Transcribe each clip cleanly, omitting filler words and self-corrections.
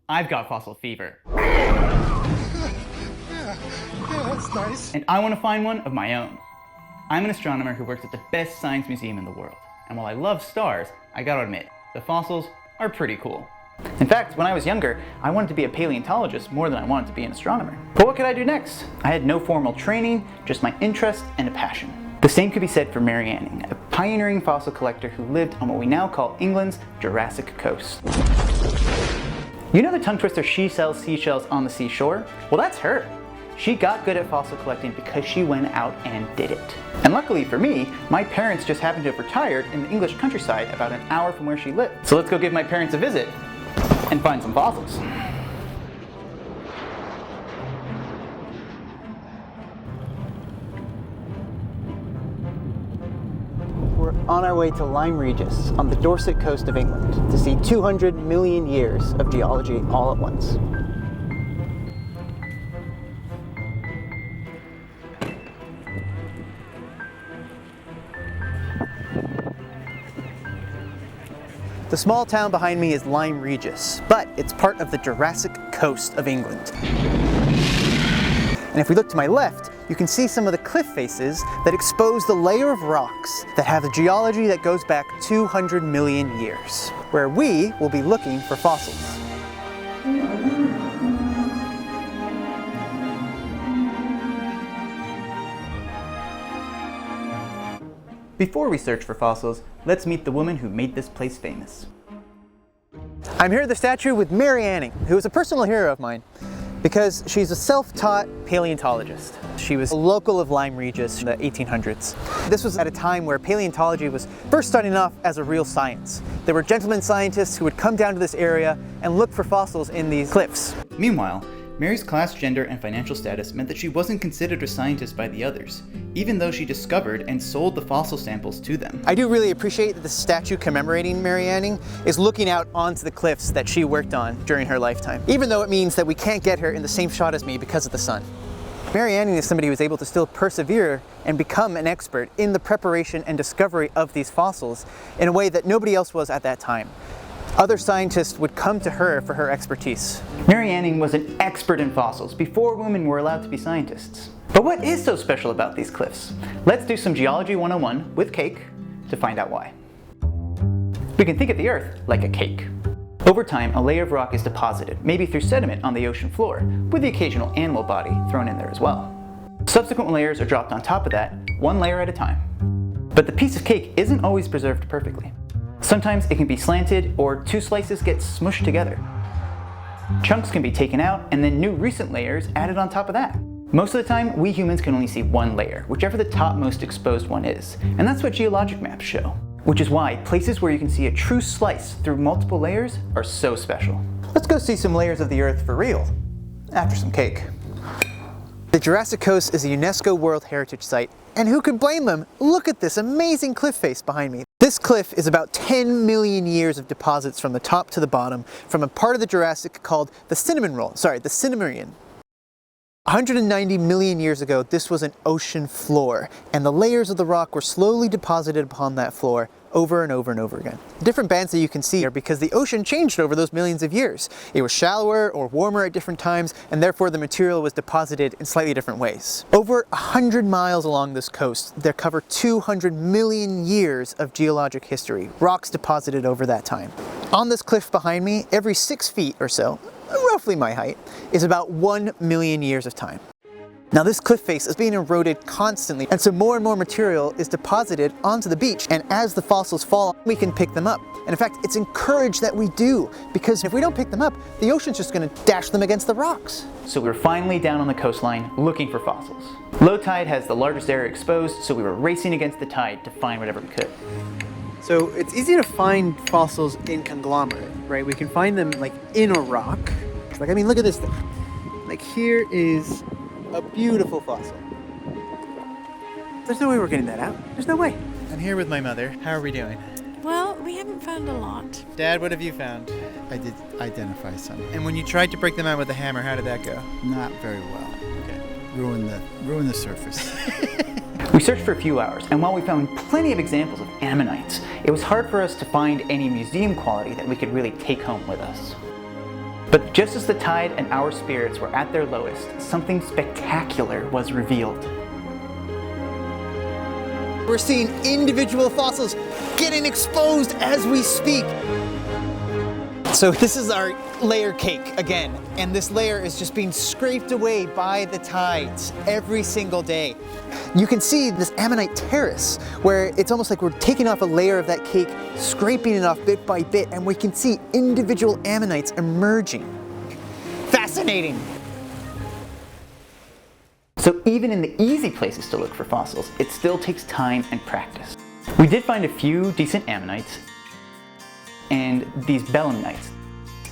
I've got fossil fever. Yeah, that's nice. And I want to find one of my own. I'm an astronomer who works at the best science museum in the world. And while I love stars, I gotta admit, the fossils are pretty cool. In fact, when I was younger, I wanted to be a paleontologist more than I wanted to be an astronomer. But what could I do next? I had no formal training, just my interest and a passion. The same could be said for Mary Anning, a pioneering fossil collector who lived on what we now call England's Jurassic coast. You know the tongue twister, she sells seashells on the seashore? Well, that's her. She got good at fossil collecting because she went out and did it. And luckily for me, my parents just happened to have retired in the English countryside about an hour from where she lived. So let's go give my parents a visit and find some fossils. We're on our way to Lyme Regis on the Dorset coast of England to see 200 million years of geology all at once. The small town behind me is Lyme Regis, but it's part of the Jurassic coast of England. And if we look to my left, you can see some of the cliff faces that expose the layer of rocks that have a geology that goes back 200 million years, where we will be looking for fossils. Before we search for fossils, let's meet the woman who made this place famous. I'm here at the statue with Mary Anning, who is a personal hero of mine because she's a self-taught paleontologist. She was a local of Lyme Regis in the 1800s. This was at a time where paleontology was first starting off as a real science. There were gentlemen scientists who would come down to this area and look for fossils in these cliffs. Meanwhile, Mary's class, gender, and financial status meant that she wasn't considered a scientist by the others, even though she discovered and sold the fossil samples to them. I do really appreciate that the statue commemorating Mary Anning is looking out onto the cliffs that she worked on during her lifetime, even though it means that we can't get her in the same shot as me because of the sun. Mary Anning is somebody who was able to still persevere and become an expert in the preparation and discovery of these fossils in a way that nobody else was at that time. Other scientists would come to her for her expertise. Mary Anning was an expert in fossils before women were allowed to be scientists. But what is so special about these cliffs? Let's do some Geology 101 with cake to find out why. We can think of the Earth like a cake. Over time, a layer of rock is deposited, maybe through sediment on the ocean floor, with the occasional animal body thrown in there as well. Subsequent layers are dropped on top of that, one layer at a time. But the piece of cake isn't always preserved perfectly. Sometimes it can be slanted, or two slices get smushed together. Chunks can be taken out, and then new recent layers added on top of that. Most of the time, we humans can only see one layer, whichever the topmost exposed one is, and that's what geologic maps show. Which is why places where you can see a true slice through multiple layers are so special. Let's go see some layers of the Earth for real, after some cake. The Jurassic Coast is a UNESCO World Heritage Site, and who could blame them? Look at this amazing cliff face behind me. This cliff is about 10 million years of deposits from the top to the bottom from a part of the Jurassic called the Cimmerian. 190 million years ago, this was an ocean floor, and the layers of the rock were slowly deposited upon that floor over and over and over again. The different bands that you can see are because the ocean changed over those millions of years. It was shallower or warmer at different times, and therefore the material was deposited in slightly different ways. Over 100 miles along this coast, they cover 200 million years of geologic history, rocks deposited over that time. On this cliff behind me, every 6 feet or so, roughly my height, is about 1 million years of time. Now this cliff face is being eroded constantly, and so more and more material is deposited onto the beach, and as the fossils fall, we can pick them up. And in fact, it's encouraged that we do, because if we don't pick them up, the ocean's just going to dash them against the rocks. So we're finally down on the coastline looking for fossils. Low tide has the largest area exposed, so we were racing against the tide to find whatever we could. So it's easy to find fossils in conglomerate, right? We can find them like in a rock. Like, I mean, look at this thing. Like, here is a beautiful fossil. There's no way we're getting that out. There's no way. I'm here with my mother. How are we doing? Well, we haven't found a lot. Dad, what have you found? I did identify some. And when you tried to break them out with a hammer, how did that go? Not very well. Okay. Ruin the surface. We searched for a few hours, and while we found plenty of examples of ammonites, it was hard for us to find any museum quality that we could really take home with us. But just as the tide and our spirits were at their lowest, something spectacular was revealed. We're seeing individual fossils getting exposed as we speak. So this is our layer cake again, and this layer is just being scraped away by the tides every single day. You can see this ammonite terrace where it's almost like we're taking off a layer of that cake, scraping it off bit by bit, and we can see individual ammonites emerging. Fascinating! So even in the easy places to look for fossils, it still takes time and practice. We did find a few decent ammonites and these belemnites,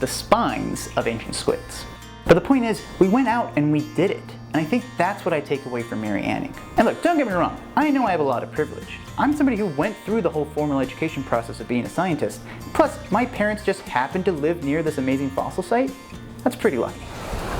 the spines of ancient squids. But the point is, we went out and we did it. And I think that's what I take away from Mary Anning. And look, don't get me wrong, I know I have a lot of privilege. I'm somebody who went through the whole formal education process of being a scientist. Plus, my parents just happened to live near this amazing fossil site. That's pretty lucky.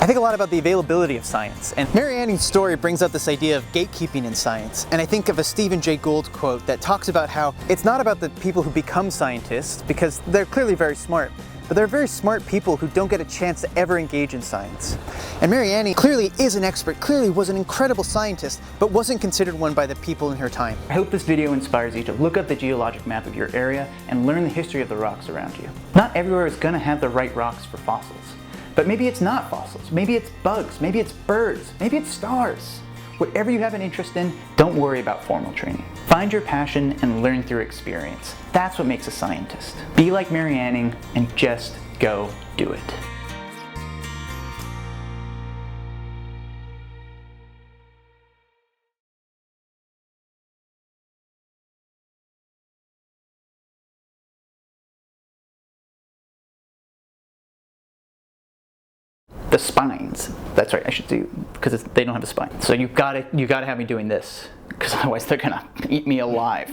I think a lot about the availability of science, and Mary Anning's story brings up this idea of gatekeeping in science. And I think of a Stephen Jay Gould quote that talks about how it's not about the people who become scientists, because they're clearly very smart, but they're very smart people who don't get a chance to ever engage in science. And Mary Anning clearly is an expert, clearly was an incredible scientist, but wasn't considered one by the people in her time. I hope this video inspires you to look up the geologic map of your area and learn the history of the rocks around you. Not everywhere is going to have the right rocks for fossils. But maybe it's not fossils, maybe it's bugs, maybe it's birds, maybe it's stars. Whatever you have an interest in, don't worry about formal training. Find your passion and learn through experience. That's what makes a scientist. Be like Mary Anning and just go do it. The spines. That's right, I should do, because they don't have a spine. So you gotta have me doing this, because otherwise they're gonna eat me alive.